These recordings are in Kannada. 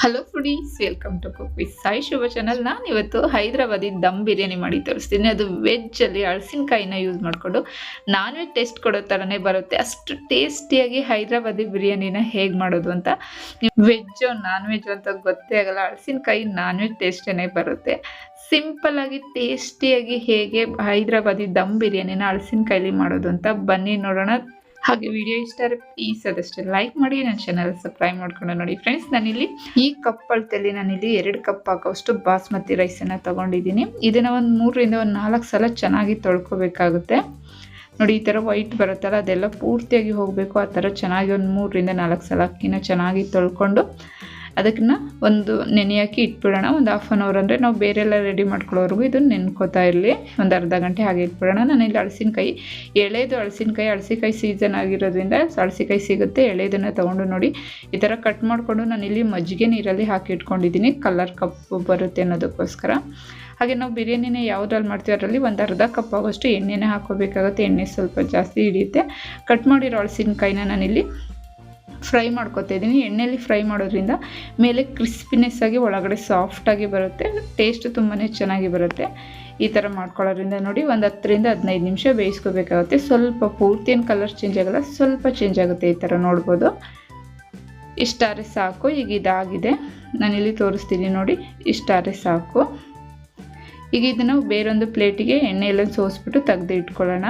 Hello foodies, welcome to cook with Sai Shubha channel. ನಾನು ಇವತ್ತು ಹೈದರಾಬಾದಿ ದಮ್ ಬಿರಿಯಾನಿ ಮಾಡಿ ತೋರಿಸ್ತೀನಿ. ಅದು ವೆಜ್ಜಲ್ಲಿ ಹಳಸಿನಕಾಯಿನ ಯೂಸ್ ಮಾಡಿಕೊಂಡು ನಾನ್ ವೆಜ್ ಟೇಸ್ಟ್ ಕೊಡೋ ಥರನೇ ಬರುತ್ತೆ. ಅಷ್ಟು ಟೇಸ್ಟಿಯಾಗಿ ಹೈದರಾಬಾದಿ ಬಿರಿಯಾನಿನ ಹೇಗೆ ಮಾಡೋದು ಅಂತ, ವೆಜ್ಜು ನಾನ್ ವೆಜ್ ಅಂತ ಗೊತ್ತೇ ಆಗಲ್ಲ. ಹಳಸಿನಕಾಯಿ ನಾನ್ ವೆಜ್ ಟೇಸ್ಟೇ ಬರುತ್ತೆ. ಸಿಂಪಲ್ ಆಗಿ ಟೇಸ್ಟಿಯಾಗಿ ಹೇಗೆ ಹೈದರಾಬಾದಿ ದಮ್ ಬಿರಿಯಾನಿನ ಹಳಸಿನಕಾಯಿಲಿ ಮಾಡೋದು ಅಂತ ಬನ್ನಿ ನೋಡೋಣ. ಹಾಗೆ ವಿಡಿಯೋ ಇಷ್ಟ ಆದರೆ ಪ್ಲೀಸ್ ಆದಷ್ಟು ಲೈಕ್ ಮಾಡಿ, ನನ್ನ ಚಾನಲ್ ಸಬ್ಸ್ಕ್ರೈಬ್ ಮಾಡ್ಕೊಂಡು ನೋಡಿ. ಫ್ರೆಂಡ್ಸ್, ನಾನಿಲ್ಲಿ ಈ ಕಪ್ ಅಳತೆಯಲ್ಲಿ ನಾನಿಲ್ಲಿ 2 ಕಪ್ ಹಾಕೋಷ್ಟು ಬಾಸ್ಮತಿ ರೈಸನ್ನು ತೊಗೊಂಡಿದ್ದೀನಿ. ಇದನ್ನು ಒಂದು 3ರಿಂದ 4 ಸಲ ಚೆನ್ನಾಗಿ ತೊಳ್ಕೊಬೇಕಾಗುತ್ತೆ. ನೋಡಿ, ಈ ಥರ ವೈಟ್ ಬರುತ್ತಲ್ಲ, ಅದೆಲ್ಲ ಪೂರ್ತಿಯಾಗಿ ಹೋಗಬೇಕು. ಆ ಥರ ಚೆನ್ನಾಗಿ ಒಂದು 3ರಿಂದ 4 ಸಲ ಅಕ್ಕಿನ ಚೆನ್ನಾಗಿ ತೊಳ್ಕೊಂಡು ಅದಕ್ಕನ್ನ ಒಂದು ನೆನೆಯಾಕಿ ಇಟ್ಬಿಡೋಣ. ಒಂದು ಹಾಫ್ ಆನ್ ಅವರ್, ಅಂದರೆ ನಾವು ಬೇರೆಲ್ಲ ರೆಡಿ ಮಾಡ್ಕೊಳ್ಳೋವರೆಗೂ ಇದು ನೆನ್ಕೋತಾ ಇರಲಿ. ಒಂದು ಅರ್ಧ ಗಂಟೆ ಹಾಗೆ ಇಟ್ಬಿಡೋಣ. ನಾನಿಲ್ಲಿ ಹಳಸಿನಕಾಯಿ, ಎಳೆದು ಹಳಸಿನಕಾಯಿ ಸೀಸನ್ ಆಗಿರೋದ್ರಿಂದ ಹಳಸಿಕಾಯಿ ಸಿಗುತ್ತೆ. ಎಳೆದನ್ನು ತೊಗೊಂಡು ನೋಡಿ ಈ ಥರ ಕಟ್ ಮಾಡಿಕೊಂಡು ನಾನಿಲ್ಲಿ ಮಜ್ಜಿಗೆ ನೀರಲ್ಲಿ ಹಾಕಿ ಇಟ್ಕೊಂಡಿದ್ದೀನಿ, ಕಲರ್ ಕಪ್ಪು ಬರುತ್ತೆ ಅನ್ನೋದಕ್ಕೋಸ್ಕರ. ಹಾಗೆ ನಾವು ಬಿರಿಯಾನಿನ ಯಾವುದ್ರಲ್ಲಿ ಮಾಡ್ತೀವಿ ಅದರಲ್ಲಿ ಒಂದು ಅರ್ಧ ಕಪ್ ಆಗೋಷ್ಟು ಎಣ್ಣೆನೇ ಹಾಕೋಬೇಕಾಗುತ್ತೆ. ಎಣ್ಣೆ ಸ್ವಲ್ಪ ಜಾಸ್ತಿ ಹಿಡಿಯುತ್ತೆ. ಕಟ್ ಮಾಡಿರೋ ಹಳಸಿನಕಾಯಿನ ನಾನಿಲ್ಲಿ ಫ್ರೈ ಮಾಡ್ಕೊತಾ ಇದ್ದೀನಿ. ಎಣ್ಣೆಯಲ್ಲಿ ಫ್ರೈ ಮಾಡೋದ್ರಿಂದ ಮೇಲೆ ಕ್ರಿಸ್ಪಿನೆಸ್ ಆಗಿ ಒಳಗಡೆ ಸಾಫ್ಟಾಗಿ ಬರುತ್ತೆ. ಟೇಸ್ಟ್ ತುಂಬಾ ಚೆನ್ನಾಗಿ ಬರುತ್ತೆ. ಈ ಥರ ಮಾಡ್ಕೊಳ್ಳೋದ್ರಿಂದ ನೋಡಿ ಒಂದು 10ರಿಂದ 15 ನಿಮಿಷ ಬೇಯಿಸ್ಕೋಬೇಕಾಗುತ್ತೆ. ಸ್ವಲ್ಪ ಪೂರ್ತಿ ಏನು ಕಲರ್ ಚೇಂಜ್ ಆಗೋಲ್ಲ, ಸ್ವಲ್ಪ ಚೇಂಜ್ ಆಗುತ್ತೆ. ಈ ಥರ ನೋಡ್ಬೋದು. ಇಷ್ಟಾರೆ ಸಾಕು. ಈಗ ಇದಾಗಿದೆ, ನಾನಿಲ್ಲಿ ತೋರಿಸ್ತೀನಿ ನೋಡಿ. ಇಷ್ಟಾರೆ ಸಾಕು. ಈಗ ಇದನ್ನು ಬೇರೊಂದು ಪ್ಲೇಟಿಗೆ ಎಣ್ಣೆಯೆಲ್ಲ ಸೋಸ್ಬಿಟ್ಟು ತೆಗೆದು ಇಟ್ಕೊಳ್ಳೋಣ.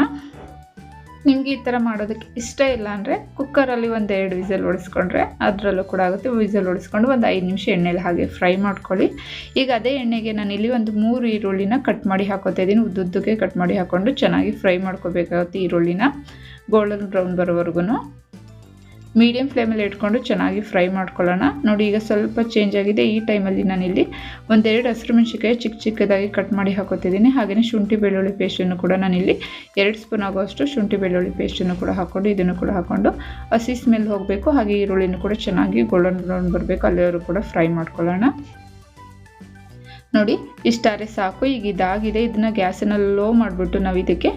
ನಿಮಗೆ ಈ ಥರ ಮಾಡೋದಕ್ಕೆ ಇಷ್ಟ ಇಲ್ಲ ಅಂದರೆ ಕುಕ್ಕರಲ್ಲಿ ಒಂದು 2 ವಿಸಲ್ ಹೊಡಿಸ್ಕೊಂಡ್ರೆ ಅದರಲ್ಲೂ ಕೂಡ ಆಗುತ್ತೆ. ವಿಸಲ್ ಹೊಡಿಸ್ಕೊಂಡು ಒಂದು 5 ನಿಮಿಷ ಎಣ್ಣೆಲಿ ಹಾಗೆ ಫ್ರೈ ಮಾಡ್ಕೊಳ್ಳಿ. ಈಗ ಅದೇ ಎಣ್ಣೆಗೆ ನಾನಿಲ್ಲಿ ಒಂದು 3 ಈರುಳ್ಳಿನ ಕಟ್ ಮಾಡಿ ಹಾಕೋತಾ ಇದ್ದೀನಿ. ಉದ್ದುದ್ದಕ್ಕೆ ಕಟ್ ಮಾಡಿ ಹಾಕ್ಕೊಂಡು ಚೆನ್ನಾಗಿ ಫ್ರೈ ಮಾಡ್ಕೋಬೇಕಾಗುತ್ತೆ. ಈರುಳ್ಳಿನ ಗೋಲ್ಡನ್ ಬ್ರೌನ್ ಬರೋವರೆಗೂ ಮೀಡಿಯಮ್ ಫ್ಲೇಮಲ್ಲಿ ಇಟ್ಕೊಂಡು ಚೆನ್ನಾಗಿ ಫ್ರೈ ಮಾಡ್ಕೊಳ್ಳೋಣ. ನೋಡಿ, ಈಗ ಸ್ವಲ್ಪ ಚೇಂಜ್ ಆಗಿದೆ. ಈ ಟೈಮಲ್ಲಿ ನಾನಿಲ್ಲಿ 1-2 ಹಸಿರು ಮೆಣಸಿನಕಾಯಿ ಚಿಕ್ಕದಾಗಿ ಕಟ್ ಮಾಡಿ ಹಾಕೋತಿದ್ದೀನಿ. ಹಾಗೆಯೇ ಶುಂಠಿ ಬೆಳ್ಳುಳ್ಳಿ ಪೇಸ್ಟನ್ನು ಕೂಡ ನಾನಿಲ್ಲಿ 2 ಸ್ಪೂನ್ ಆಗೋಷ್ಟು ಶುಂಠಿ ಬೆಳ್ಳುಳ್ಳಿ ಪೇಸ್ಟನ್ನು ಕೂಡ ಹಾಕ್ಕೊಂಡು ಇದನ್ನು ಕೂಡ ಹಾಕ್ಕೊಂಡು ಹಸಿ ಸ್ಮೆಲ್ ಹೋಗಬೇಕು. ಹಾಗೆ ಈರುಳ್ಳಿನೂ ಕೂಡ ಚೆನ್ನಾಗಿ ಗೋಲ್ಡನ್ ಬ್ರೌನ್ ಬರಬೇಕು, ಅಲ್ಲಿವರೆಗೂ ಕೂಡ ಫ್ರೈ ಮಾಡ್ಕೊಳ್ಳೋಣ. ನೋಡಿ, ಇಷ್ಟಾರೆ ಸಾಕು. ಈಗ ಇದಾಗಿದೆ. ಇದನ್ನು ಗ್ಯಾಸನ್ನು ಲೋ ಮಾಡಿಬಿಟ್ಟು ನಾವು ಇದಕ್ಕೆ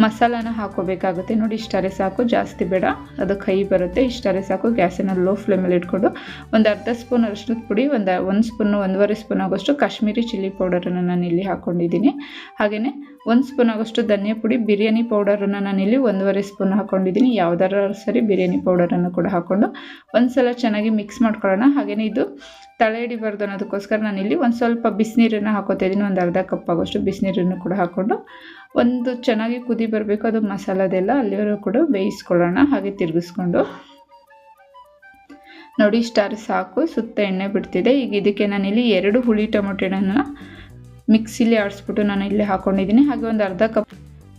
ಮಸಾಲಾನ ಹಾಕೋಬೇಕಾಗುತ್ತೆ. ನೋಡಿ, ಇಷ್ಟಾರೆ ಸಾಕು, ಜಾಸ್ತಿ ಬೇಡ, ಅದು ಕೈ ಬರುತ್ತೆ. ಇಷ್ಟಾರೆ ಸಾಕು. ಗ್ಯಾಸನ್ನು ಲೋ ಫ್ಲೇಮಲ್ಲಿ ಇಟ್ಕೊಂಡು ಒಂದು ಅರ್ಧ ಸ್ಪೂನ್ ಅರಿಶಿಣದ ಪುಡಿ, ಒಂದು ಸ್ಪೂನು 1.5 ಸ್ಪೂನ್ ಆಗೋಷ್ಟು ಕಾಶ್ಮೀರಿ ಚಿಲ್ಲಿ ಪೌಡರನ್ನು ನಾನು ಇಲ್ಲಿ ಹಾಕ್ಕೊಂಡಿದ್ದೀನಿ. ಹಾಗೆಯೇ 1 ಸ್ಪೂನ್ ಆಗೋಷ್ಟು ಧನಿಯಾ ಪುಡಿ, ಬಿರಿಯಾನಿ ಪೌಡರನ್ನು ನಾನಿಲ್ಲಿ 1.5 ಸ್ಪೂನ್ ಹಾಕ್ಕೊಂಡಿದ್ದೀನಿ. ಯಾವುದಾದ್ರೂ ಸರಿ ಬಿರಿಯಾನಿ ಪೌಡರನ್ನು ಕೂಡ ಹಾಕ್ಕೊಂಡು ಒಂದು ಸಲ ಚೆನ್ನಾಗಿ ಮಿಕ್ಸ್ ಮಾಡ್ಕೊಳ್ಳೋಣ. ಹಾಗೆಯೇ ಇದು ತಳೆ ಹಿಡಿಬಾರ್ದು ಅನ್ನೋದಕ್ಕೋಸ್ಕರ ನಾನಿಲ್ಲಿ ಒಂದು ಸ್ವಲ್ಪ ಬಿಸಿನೀರನ್ನು ಹಾಕೋತಾ ಇದ್ದೀನಿ. ಒಂದು ಅರ್ಧ ಕಪ್ ಆಗೋಷ್ಟು ಬಿಸಿನೀರನ್ನು ಕೂಡ ಹಾಕ್ಕೊಂಡು ಒಂದು ಚೆನ್ನಾಗಿ ಕುದಿ ಬರಬೇಕು. ಅದು ಮಸಾಲದೆಲ್ಲ ಅಲ್ಲಿವರೆಗೂ ಕೂಡ ಬೇಯಿಸ್ಕೊಳ್ಳೋಣ. ಹಾಗೆ ತಿರುಗಿಸ್ಕೊಂಡು ನೋಡಿ, ಇಷ್ಟಾರೆ ಸಾಕು. ಸುತ್ತ ಎಣ್ಣೆ ಬಿಡ್ತಿದೆ. ಈಗ ಇದಕ್ಕೆ ನಾನಿಲ್ಲಿ 2 ಹುಳಿ ಟೊಮೆಟೊನ ಮಿಕ್ಸಿಲಿ ಆಡಿಸ್ಬಿಟ್ಟು ನಾನು ಇಲ್ಲಿ ಹಾಕ್ಕೊಂಡಿದ್ದೀನಿ. ಹಾಗೆ ಒಂದು ಅರ್ಧ ಕಪ್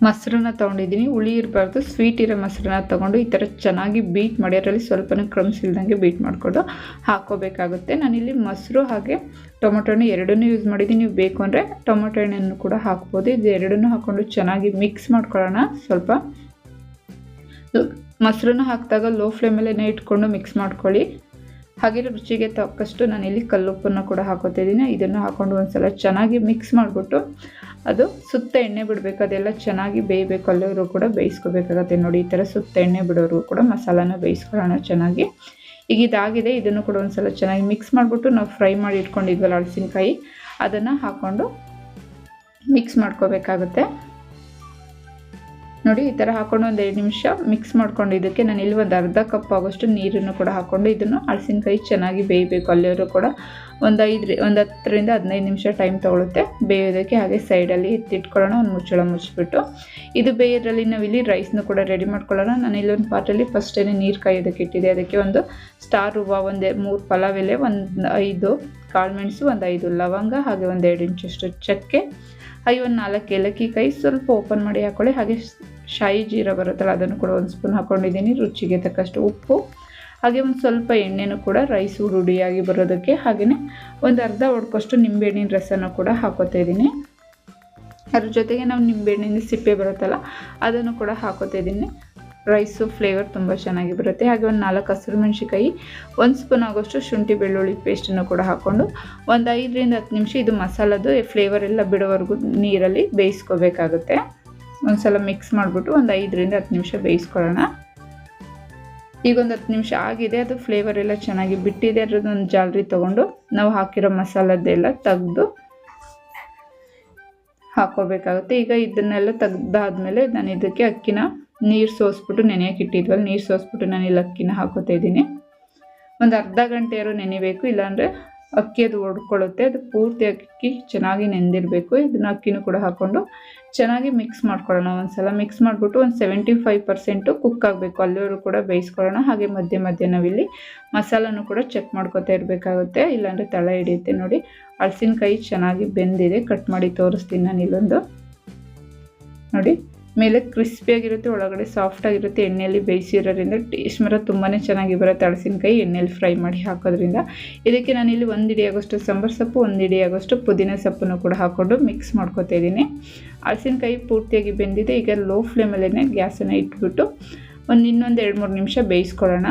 ಮೊಸರನ್ನ ತೊಗೊಂಡಿದ್ದೀನಿ. ಹುಳಿ ಇರಬಾರ್ದು, ಸ್ವೀಟ್ ಇರೋ ಮೊಸರನ್ನ ತೊಗೊಂಡು ಈ ಥರ ಚೆನ್ನಾಗಿ ಬೀಟ್ ಮಾಡಿ ಅದರಲ್ಲಿ ಸ್ವಲ್ಪನೂ ಕ್ರಮ್ಸ್ ಇಲ್ದಂಗೆ ಬೀಟ್ ಮಾಡಿಕೊಂಡು ಹಾಕೋಬೇಕಾಗುತ್ತೆ. ನಾನಿಲ್ಲಿ ಮೊಸರು ಹಾಗೆ ಟೊಮೊಟೊನ ಎರಡನ್ನೂ ಯೂಸ್ ಮಾಡಿದ್ದೀನಿ. ನೀವು ಬೇಕು ಅಂದರೆ ಟೊಮೊಟೊ ಹಣ್ಣನ್ನು ಕೂಡ ಹಾಕ್ಬೋದು. ಇದು ಎರಡನ್ನೂ ಹಾಕ್ಕೊಂಡು ಚೆನ್ನಾಗಿ ಮಿಕ್ಸ್ ಮಾಡ್ಕೊಳ್ಳೋಣ. ಸ್ವಲ್ಪ ಮೊಸರನ್ನ ಹಾಕಿದಾಗ ಲೋ ಫ್ಲೇಮಲ್ಲೇ ಇಟ್ಕೊಂಡು ಮಿಕ್ಸ್ ಮಾಡ್ಕೊಳ್ಳಿ. ಹಾಗೆ ರುಚಿಗೆ ತಕ್ಕಷ್ಟು ನಾನಿಲ್ಲಿ ಕಲ್ಲುಪ್ಪನ್ನು ಕೂಡ ಹಾಕೋತಿದ್ದೀನಿ. ಇದನ್ನು ಹಾಕ್ಕೊಂಡು ಒಂದು ಸಲ ಚೆನ್ನಾಗಿ ಮಿಕ್ಸ್ ಮಾಡಿಬಿಟ್ಟು ಅದು ಸುತ್ತ ಎಣ್ಣೆ ಬಿಡಬೇಕು. ಅದೆಲ್ಲ ಚೆನ್ನಾಗಿ ಬೇಯಬೇಕು, ಅಲ್ಲಿವರೆಗೂ ಕೂಡ ಬೇಯಿಸ್ಕೋಬೇಕಾಗತ್ತೆ. ನೋಡಿ, ಈ ಥರ ಸುತ್ತ ಎಣ್ಣೆ ಬಿಡೋರು ಕೂಡ ಮಸಾಲಾನ ಬೇಯಿಸ್ಕೊಳ್ಳೋಣ ಚೆನ್ನಾಗಿ. ಈಗ ಇದಾಗಿದೆ. ಇದನ್ನು ಕೂಡ ಒಂದು ಸಲ ಚೆನ್ನಾಗಿ ಮಿಕ್ಸ್ ಮಾಡಿಬಿಟ್ಟು ನಾವು ಫ್ರೈ ಮಾಡಿ ಇಟ್ಕೊಂಡಿದ್ವಲ್ಲ ಹಳಸಿನಕಾಯಿ, ಅದನ್ನು ಹಾಕ್ಕೊಂಡು ಮಿಕ್ಸ್ ಮಾಡ್ಕೋಬೇಕಾಗುತ್ತೆ. ನೋಡಿ, ಈ ಥರ ಹಾಕ್ಕೊಂಡು ಒಂದು 2 ನಿಮಿಷ ಮಿಕ್ಸ್ ಮಾಡ್ಕೊಂಡು ಇದಕ್ಕೆ ನಾನು ಇಲ್ಲಿ ಒಂದು ಅರ್ಧ ಕಪ್ ಆಗೋಷ್ಟು ನೀರನ್ನು ಕೂಡ ಹಾಕ್ಕೊಂಡು ಇದನ್ನು ಹಳಸಿನಕಾಯಿ ಚೆನ್ನಾಗಿ ಬೇಯಬೇಕು. ಅಲ್ಲಿವರೆಗೂ ಕೂಡ ಒಂದು 10ರಿಂದ 15 ನಿಮಿಷ ಟೈಮ್ ತೊಗೊಳುತ್ತೆ ಬೇಯೋದಕ್ಕೆ. ಹಾಗೆ ಸೈಡಲ್ಲಿ ಎತ್ತಿಟ್ಕೊಳ್ಳೋಣ, ಒಂದು ಮುಚ್ಚಳ ಮುಚ್ಚಿಬಿಟ್ಟು. ಇದು ಬೇಯೋದ್ರಲ್ಲಿ ನಾವಿಲ್ಲಿ ರೈಸ್ನು ಕೂಡ ರೆಡಿ ಮಾಡ್ಕೊಳ್ಳೋಣ. ನಾನು ಇಲ್ಲೊಂದು ಪಾತ್ರೆಯಲ್ಲಿ ಫಸ್ಟೇ ನೀರು ಕಾಯೋದಕ್ಕೆ ಇಟ್ಟಿದೆ. ಅದಕ್ಕೆ ಒಂದು ಸ್ಟಾರ್ ಹೂವು, 3 ಪಲಾವ್ ಎಲೆ, ಒಂದು 5 ಕಾಳುಮೆಣಸು, ಒಂದು 5 ಲವಂಗ, ಹಾಗೆ ಒಂದು 2 ಇಂಚಷ್ಟು ಚಕ್ಕೆ, ಹಾಗೆ ಒಂದು 4 ಏಲಕ್ಕಿ ಕಾಯಿ ಸ್ವಲ್ಪ ಓಪನ್ ಮಾಡಿ ಹಾಕ್ಕೊಳ್ಳಿ. ಹಾಗೆ ಶಾಯಿ ಜೀರ ಬರುತ್ತಲ್ಲ, ಅದನ್ನು ಕೂಡ 1 ಸ್ಪೂನ್ ಹಾಕ್ಕೊಂಡಿದ್ದೀನಿ. ರುಚಿಗೆ ತಕ್ಕಷ್ಟು ಉಪ್ಪು, ಹಾಗೆ ಒಂದು ಸ್ವಲ್ಪ ಎಣ್ಣೆನೂ ಕೂಡ ರೈಸ್ ರುಡಿಯಾಗಿ ಬರೋದಕ್ಕೆ. ಹಾಗೆಯೇ ಒಂದು ಅರ್ಧ ಒಡ್ಕೋಷ್ಟು ನಿಂಬೆಹಣ್ಣಿನ ರಸನೂ ಕೂಡ ಹಾಕೋತಾ ಇದ್ದೀನಿ. ಅದ್ರ ಜೊತೆಗೆ ನಾವು ನಿಂಬೆಹಣ್ಣಿನ ಸಿಪ್ಪೆ ಬರುತ್ತಲ್ಲ, ಅದನ್ನು ಕೂಡ ಹಾಕೋತಾ ಇದ್ದೀನಿ. ರೈಸು ಫ್ಲೇವರ್ ತುಂಬ ಚೆನ್ನಾಗಿ ಬರುತ್ತೆ. ಹಾಗೆ ಒಂದು 4 ಹಸಿರು ಮೆಣಸಿನಕಾಯಿ, 1 ಸ್ಪೂನ್ ಆಗೋಷ್ಟು ಶುಂಠಿ ಬೆಳ್ಳುಳ್ಳಿ ಪೇಸ್ಟನ್ನು ಕೂಡ ಹಾಕ್ಕೊಂಡು ಒಂದು 5ರಿಂದ 10 ನಿಮಿಷ ಇದು ಮಸಾಲದು ಫ್ಲೇವರ್ ಎಲ್ಲ ಬಿಡೋವರೆಗೂ ನೀರಲ್ಲಿ ಬೇಯಿಸ್ಕೋಬೇಕಾಗುತ್ತೆ. ಒಂದು ಸಲ ಮಿಕ್ಸ್ ಮಾಡಿಬಿಟ್ಟು ಒಂದು 5ರಿಂದ 10 ನಿಮಿಷ ಬೇಯಿಸ್ಕೊಳ್ಳೋಣ. ಈಗ ಒಂದು 10 ನಿಮಿಷ ಆಗಿದೆ, ಅದು ಫ್ಲೇವರ್ ಎಲ್ಲ ಚೆನ್ನಾಗಿ ಬಿಟ್ಟಿದೆ. ಅದರದ್ದೊಂದು ಜಾಲರಿ ತೊಗೊಂಡು ನಾವು ಹಾಕಿರೋ ಮಸಾಲದ್ದೆಲ್ಲ ತೆಗೆದು ಹಾಕೋಬೇಕಾಗುತ್ತೆ. ಈಗ ಇದನ್ನೆಲ್ಲ ತೆಗ್ದಾದ್ಮೇಲೆ ನಾನು ಇದಕ್ಕೆ ಅಕ್ಕಿನ ನೀರು ಸೋಸ್ಬಿಟ್ಟು ನೆನೆಯಕ್ಕೆ ಇಟ್ಟಿದ್ವಲ್ಲ, ನೀರು ಸೋಸ್ಬಿಟ್ಟು ನಾನು ಇಲ್ಲಿ ಅಕ್ಕಿನ ಹಾಕೋತಾ ಇದ್ದೀನಿ. ಒಂದು ಅರ್ಧ ಗಂಟೆಯಾರು ನೆನೆಬೇಕು, ಇಲ್ಲಾಂದರೆ ಅಕ್ಕಿ ಅದು ಒಡ್ಕೊಳ್ಳುತ್ತೆ. ಅದು ಪೂರ್ತಿ ಅಕ್ಕಿ ಚೆನ್ನಾಗಿ ನೆಂದಿರಬೇಕು. ಇದನ್ನು ಅಕ್ಕಿನೂ ಕೂಡ ಹಾಕ್ಕೊಂಡು ಚೆನ್ನಾಗಿ ಮಿಕ್ಸ್ ಮಾಡ್ಕೊಳ್ಳೋಣ. ಒಂದ್ಸಲ ಮಿಕ್ಸ್ ಮಾಡಿಬಿಟ್ಟು ಒಂದು 75% ಕುಕ್ ಆಗಬೇಕು, ಅಲ್ಲಿವರೆಗೂ ಕೂಡ ಬೇಯಿಸ್ಕೊಳ್ಳೋಣ. ಹಾಗೆ ಮಧ್ಯೆ ಮಧ್ಯೆ ನಾವಿಲ್ಲಿ ಮಸಾಲನೂ ಕೂಡ ಚೆಕ್ ಮಾಡ್ಕೊತಾ ಇರಬೇಕಾಗುತ್ತೆ, ಇಲ್ಲಾಂದರೆ ತಳ ಹಿಡಿಯುತ್ತೆ. ನೋಡಿ ಹಲಸಿನಕಾಯಿ ಚೆನ್ನಾಗಿ ಬೆಂದಿದೆ, ಕಟ್ ಮಾಡಿ ತೋರಿಸ್ತೀನಿ ನಾನು ಇಲ್ಲೊಂದು. ನೋಡಿ ಮೇಲೆ ಕ್ರಿಸ್ಪಿಯಾಗಿರುತ್ತೆ, ಒಳಗಡೆ ಸಾಫ್ಟಾಗಿರುತ್ತೆ. ಎಣ್ಣೆಯಲ್ಲಿ ಬೇಯಿಸಿರೋದ್ರಿಂದ ಟೇಸ್ಟ್ ಮಾತ್ರ ತುಂಬಾ ಚೆನ್ನಾಗಿ ಬರುತ್ತೆ. ಹಲಸಿನಕಾಯಿ ಎಣ್ಣೆಯಲ್ಲಿ ಫ್ರೈ ಮಾಡಿ ಹಾಕೋದ್ರಿಂದ. ಇದಕ್ಕೆ ನಾನಿಲ್ಲಿ 1 ಹಿಡಿಯಾಗೋಷ್ಟು ಸಾಂಬಾರು ಸೊಪ್ಪು, 1 ಹಿಡಿಯಾಗೋಷ್ಟು ಪುದೀನ ಸೊಪ್ಪನ್ನು ಕೂಡ ಹಾಕ್ಕೊಂಡು ಮಿಕ್ಸ್ ಮಾಡ್ಕೊತಾ ಇದ್ದೀನಿ. ಹಲಸಿನಕಾಯಿ ಪೂರ್ತಿಯಾಗಿ ಬೆಂದಿದೆ. ಈಗ ಲೋ ಫ್ಲೇಮಲ್ಲೇ ಗ್ಯಾಸನ್ನು ಇಟ್ಬಿಟ್ಟು ಇನ್ನೊಂದು 2-3 ನಿಮಿಷ ಬೇಯಿಸ್ಕೊಳ್ಳೋಣ.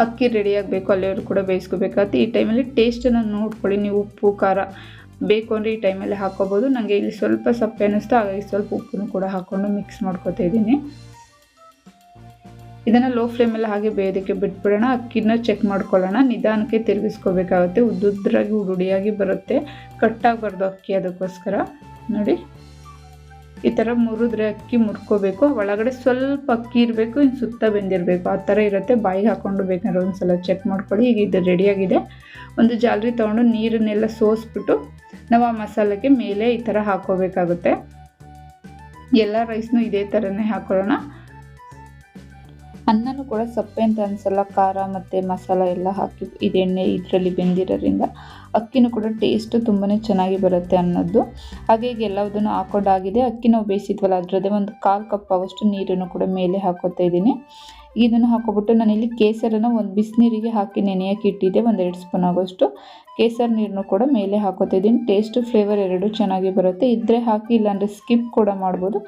ಅಕ್ಕಿ ರೆಡಿ ಆಗಬೇಕು, ಅಲ್ಲಿಯವರು ಕೂಡ ಬೇಯಿಸ್ಕೋಬೇಕಾಗುತ್ತೆ. ಈ ಟೈಮಲ್ಲಿ ಟೇಸ್ಟನ್ನು ನೋಡ್ಕೊಳ್ಳಿ, ನೀವು ಉಪ್ಪು ಖಾರ ಬೇಕು ಅಂದರೆ ಈ ಟೈಮಲ್ಲಿ ಹಾಕ್ಕೋಬೋದು. ನನಗೆ ಇಲ್ಲಿ ಸ್ವಲ್ಪ ಸಪ್ಪೆ ಅನ್ನಿಸ್ತು, ಹಾಗಾಗಿ ಸ್ವಲ್ಪ ಉಪ್ಪನ್ನು ಕೂಡ ಹಾಕ್ಕೊಂಡು ಮಿಕ್ಸ್ ಮಾಡ್ಕೊತಾ ಇದ್ದೀನಿ. ಇದನ್ನು ಲೋ ಫ್ಲೇಮಲ್ಲಿ ಹಾಗೆ ಬೇಯೋದಕ್ಕೆ ಬಿಟ್ಬಿಡೋಣ. ಅಕ್ಕಿನ ಚೆಕ್ ಮಾಡ್ಕೊಳ್ಳೋಣ, ನಿಧಾನಕ್ಕೆ ತಿರುಗಿಸ್ಕೋಬೇಕಾಗುತ್ತೆ. ಉದ್ದುದ್ರಾಗಿ ಉರುಡಿಯಾಗಿ ಬರುತ್ತೆ, ಕಟ್ಟಾಗಬಾರ್ದು ಅಕ್ಕಿ, ಅದಕ್ಕೋಸ್ಕರ ನೋಡಿ ಈ ಥರ ಮುರಿದ್ರೆ ಅಕ್ಕಿ ಮುರ್ಕೋಬೇಕು. ಒಳಗಡೆ ಸ್ವಲ್ಪ ಅಕ್ಕಿ ಇರಬೇಕು, ಇನ್ನು ಸುತ್ತ ಬೆಂದಿರಬೇಕು, ಆ ಥರ ಇರುತ್ತೆ. ಬಾಯಿಗೆ ಹಾಕ್ಕೊಂಡು ಬೇಕಾದ್ರೆ ಒಂದು ಸಲ ಚೆಕ್ ಮಾಡ್ಕೊಳ್ಳಿ. ಈಗ ಇದು ರೆಡಿಯಾಗಿದೆ. ಒಂದು ಜಾಲರಿ ತೊಗೊಂಡು ನೀರನ್ನೆಲ್ಲ ಸೋಸ್ಬಿಟ್ಟು ನಾವು ಆ ಮಸಾಲೆಗೆ ಮೇಲೆ ಈ ಥರ ಹಾಕ್ಕೋಬೇಕಾಗುತ್ತೆ. ಎಲ್ಲ ರೈಸ್ನೂ ಇದೇ ಥರನೇ ಹಾಕೊಳ್ಳೋಣ. ಅನ್ನನೂ ಕೂಡ ಸಪ್ಪೆ ಅಂತ ಅನಿಸಲ್ಲ, ಖಾರ ಮತ್ತು ಮಸಾಲ ಎಲ್ಲ ಹಾಕಿ ಇದು ಎಣ್ಣೆ ಇದರಲ್ಲಿ ಬೆಂದಿರೋದ್ರಿಂದ ಅಕ್ಕಿನೂ ಕೂಡ ಟೇಸ್ಟು ತುಂಬಾ ಚೆನ್ನಾಗಿ ಬರುತ್ತೆ ಅನ್ನೋದು. ಹಾಗೆ ಈಗ ಎಲ್ಲದನ್ನು ಹಾಕೊಂಡಾಗಿದೆ. ಅಕ್ಕಿ ನಾವು ಬೇಯಿಸಿದ್ವಲ್ಲ ಅದರದ್ದೇ ಒಂದು 1/4 ಕಪ್ ಆಗೋಷ್ಟು ನೀರನ್ನು ಕೂಡ ಮೇಲೆ ಹಾಕೋತಾ ಇದ್ದೀನಿ. ಇದನ್ನು ಹಾಕೊಬಿಟ್ಟು ನಾನಿಲ್ಲಿ ಕೇಸರನ್ನು ಒಂದು ಬಿಸಿನೀರಿಗೆ ಹಾಕಿ ನೆನೆಯೋಕೆ ಇಟ್ಟಿದ್ದೆ. 1-2 ಸ್ಪೂನ್ ಆಗೋಷ್ಟು ಕೇಸರಿ ನೀರನ್ನು ಕೂಡ ಮೇಲೆ ಹಾಕೋತಾ ಇದ್ದೀನಿ. ಟೇಸ್ಟು ಫ್ಲೇವರ್ ಎರಡೂ ಚೆನ್ನಾಗಿ ಬರುತ್ತೆ. ಇದ್ದರೆ ಹಾಕಿ, ಇಲ್ಲಾಂದರೆ ಸ್ಕಿಪ್ ಕೂಡ ಮಾಡ್ಬೋದು.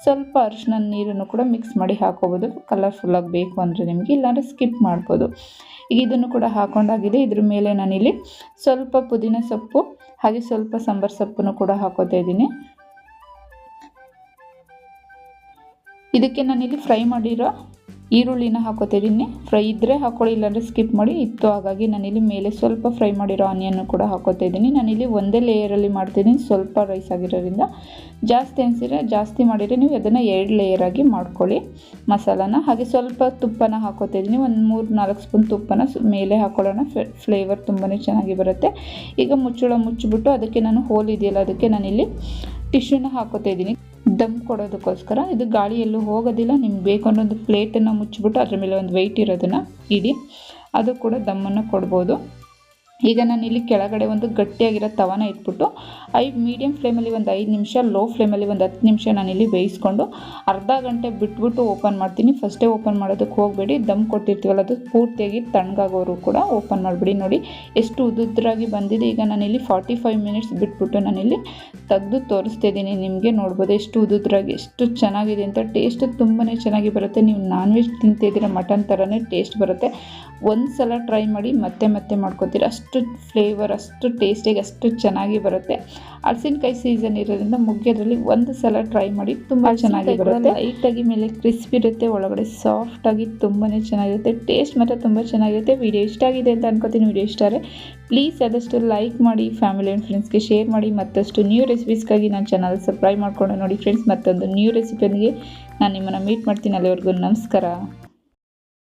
ಸ್ವಲ್ಪ ಅರಿಶಿನ ನೀರನ್ನು ಕೂಡ ಮಿಕ್ಸ್ ಮಾಡಿ ಹಾಕೋಬೋದು, ಕಲರ್ಫುಲ್ಲಾಗಿ ಬೇಕು ಅಂದರೆ ನಿಮಗೆ, ಇಲ್ಲಾಂದರೆ ಸ್ಕಿಪ್ ಮಾಡ್ಬೋದು. ಈಗ ಇದನ್ನು ಕೂಡ ಹಾಕೊಂಡಾಗಿದೆ. ಇದ್ರ ಮೇಲೆ ನಾನಿಲ್ಲಿ ಸ್ವಲ್ಪ ಪುದೀನ ಸೊಪ್ಪು ಹಾಗೆ ಸ್ವಲ್ಪ ಸಾಂಬಾರು ಸೊಪ್ಪನ್ನು ಕೂಡ ಹಾಕೋತಾ ಇದ್ದೀನಿ. ಇದಕ್ಕೆ ನಾನಿಲ್ಲಿ ಫ್ರೈ ಮಾಡಿರೋ ಈರುಳ್ಳಿನ ಹಾಕೋತಾ ಇದ್ದೀನಿ. ಫ್ರೈ ಇದ್ದರೆ ಹಾಕೊಳ್ಳಿ, ಇಲ್ಲಾಂದರೆ ಸ್ಕಿಪ್ ಮಾಡಿ. ಇತ್ತು ಹಾಗಾಗಿ ನಾನಿಲ್ಲಿ ಮೇಲೆ ಸ್ವಲ್ಪ ಫ್ರೈ ಮಾಡಿರೋ ಆನಿಯನ್ನು ಕೂಡ ಹಾಕೋತಾ ಇದ್ದೀನಿ. ನಾನಿಲ್ಲಿ ಒಂದೇ ಲೇಯರಲ್ಲಿ ಮಾಡ್ತಿದ್ದೀನಿ, ಸ್ವಲ್ಪ ರೈಸ್ ಆಗಿರೋದ್ರಿಂದ. ಜಾಸ್ತಿ ಮಾಡಿದರೆ ನೀವು ಅದನ್ನು 2 ಲೇಯರ್ ಆಗಿ ಮಾಡ್ಕೊಳ್ಳಿ ಮಸಾಲಾನ. ಹಾಗೆ ಸ್ವಲ್ಪ ತುಪ್ಪನ ಹಾಕೋತಾ ಇದ್ದೀನಿ, ಒಂದು 3-4 ಸ್ಪೂನ್ ತುಪ್ಪನ ಮೇಲೆ ಹಾಕೊಳ್ಳೋಣ. ಫ್ಲೇವರ್ ತುಂಬಾ ಚೆನ್ನಾಗಿ ಬರುತ್ತೆ. ಈಗ ಮುಚ್ಚಿಬಿಟ್ಟು ಅದಕ್ಕೆ ನಾನು ಹೋಲ್ ಇದೆಯಲ್ಲ, ಅದಕ್ಕೆ ನಾನಿಲ್ಲಿ ಟಿಶ್ಯೂನ ಹಾಕೋತಾ ಇದ್ದೀನಿ ದಮ್ ಕೊಡೋದಕ್ಕೋಸ್ಕರ. ಇದು ಗಾಳಿ ಎಲ್ಲೂ ಹೋಗೋದಿಲ್ಲ. ನಿಮ್ಗೆ ಬೇಕು ಅನ್ನೋ ಒಂದು ಪ್ಲೇಟನ್ನು ಮುಚ್ಚಿಬಿಟ್ಟು ಅದ್ರ ಮೇಲೆ ಒಂದು ವೆಯ್ಟ್ ಇರೋದನ್ನು ಇಡಿ, ಅದು ಕೂಡ ದಮ್ಮನ್ನು ಕೊಡ್ಬೋದು. ಈಗ ನಾನಿಲ್ಲಿ ಕೆಳಗಡೆ ಒಂದು ಗಟ್ಟಿಯಾಗಿರೋ ತವನ ಇಟ್ಬಿಟ್ಟು ಮೀಡಿಯಮ್ ಫ್ಲೇಮಲ್ಲಿ ಒಂದು 5 ನಿಮಿಷ, ಲೋ ಫ್ಲೇಮಲ್ಲಿ ಒಂದು 10 ನಿಮಿಷ ನಾನಿಲ್ಲಿ ಬೇಯಿಸ್ಕೊಂಡು ಅರ್ಧ ಗಂಟೆ ಬಿಟ್ಬಿಟ್ಟು ಓಪನ್ ಮಾಡ್ತೀನಿ. ಫಸ್ಟೇ ಓಪನ್ ಮಾಡೋದಕ್ಕೆ ಹೋಗಬೇಡಿ, ದಮ್ ಕೊಟ್ಟಿರ್ತೀವಲ್ಲ ಅದು ಪೂರ್ತಿಯಾಗಿ ತಣ್ಣಗಾಗೋರು ಕೂಡ ಓಪನ್ ಮಾಡಿಬಿಡಿ. ನೋಡಿ ಎಷ್ಟು ಉದ್ದುದ್ರಾಗಿ ಬಂದಿದೆ. ಈಗ ನಾನಿಲ್ಲಿ 45 ಮಿನಿಟ್ಸ್ ಬಿಟ್ಬಿಟ್ಟು ನಾನಿಲ್ಲಿ ತೆಗೆದು ತೋರಿಸ್ತಾ ಇದ್ದೀನಿ. ನಿಮಗೆ ನೋಡ್ಬೋದು ಎಷ್ಟು ಉದ್ದುದ್ರಾಗಿ ಎಷ್ಟು ಚೆನ್ನಾಗಿದೆ ಅಂತ. ಟೇಸ್ಟ್ ತುಂಬಾ ಚೆನ್ನಾಗಿ ಬರುತ್ತೆ. ನೀವು ನಾನ್ ವೆಜ್ ತಿಂತಿದ್ದೀರ, ಮಟನ್ ಥರನೇ ಟೇಸ್ಟ್ ಬರುತ್ತೆ. ಒಂದು ಸಲ ಟ್ರೈ ಮಾಡಿ, ಮತ್ತೆ ಮಾಡ್ಕೊತೀರ. ಅಷ್ಟು ಫ್ಲೇವರ್, ಅಷ್ಟು ಟೇಸ್ಟಿಗೆ, ಅಷ್ಟು ಚೆನ್ನಾಗಿ ಬರುತ್ತೆ. ಹಲಸಿನಕಾಯಿ ಸೀಸನ್ ಇರೋದ್ರಿಂದ ಮುಗ್ಯೋದ್ರಲ್ಲಿ ಒಂದು ಸಲ ಟ್ರೈ ಮಾಡಿ, ತುಂಬ ಚೆನ್ನಾಗಿ ಬರುತ್ತೆ. ಲೈಟಾಗಿ ಮೇಲೆ ಕ್ರಿಸ್ಪಿ ಇರುತ್ತೆ, ಒಳಗಡೆ ಸಾಫ್ಟಾಗಿ ತುಂಬಾ ಚೆನ್ನಾಗಿರುತ್ತೆ. ಟೇಸ್ಟ್ ಮಾತ್ರ ತುಂಬ ಚೆನ್ನಾಗಿರುತ್ತೆ. ವಿಡಿಯೋ ಇಷ್ಟ ಆಗಿದೆ ಅಂತ ಅನ್ಕೋತೀನಿ. ವಿಡಿಯೋ ಇಷ್ಟ ಆದರೆ ಪ್ಲೀಸ್ ಆದಷ್ಟು ಲೈಕ್ ಮಾಡಿ, ಫ್ಯಾಮಿಲಿ ಆ್ಯಂಡ್ ಫ್ರೆಂಡ್ಸ್ಗೆ ಶೇರ್ ಮಾಡಿ. ಮತ್ತಷ್ಟು ನ್ಯೂ ರೆಸಿಪೀಸ್ಗಾಗಿ ನನ್ನ ಚಾನಲ್ ಸಬ್ಸ್ಕ್ರೈಬ್ ಮಾಡ್ಕೊಂಡು ನೋಡಿ ಫ್ರೆಂಡ್ಸ್. ಮತ್ತೊಂದು ನ್ಯೂ ರೆಸಿಪಿಯೊಂದಿಗೆ ನಾನು ನಿಮ್ಮನ್ನು ಮೀಟ್ ಮಾಡ್ತೀನಿ. ಅಲ್ಲಿವರೆಗೂ ನಮಸ್ಕಾರ.